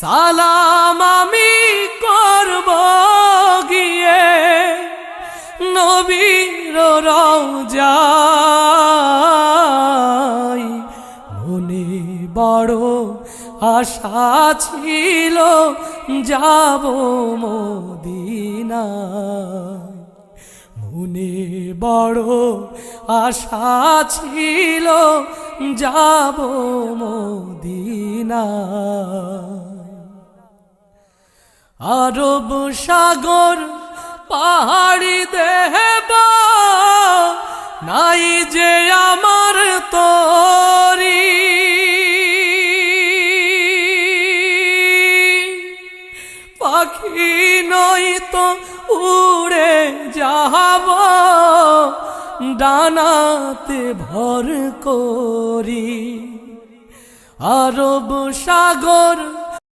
সালাম আমি করব গিয়ে নবীর রওজায়। মনে বড় আশা ছিল যাব মদিনায়। মনে বড় আশা ছিল যাব মদিনায়। আরব সাগর পাহাড়ি দেব নাই যে আমার তরি। পাখি নই তো উড়ে যাব ডানাতে ভর করি। আরব সাগর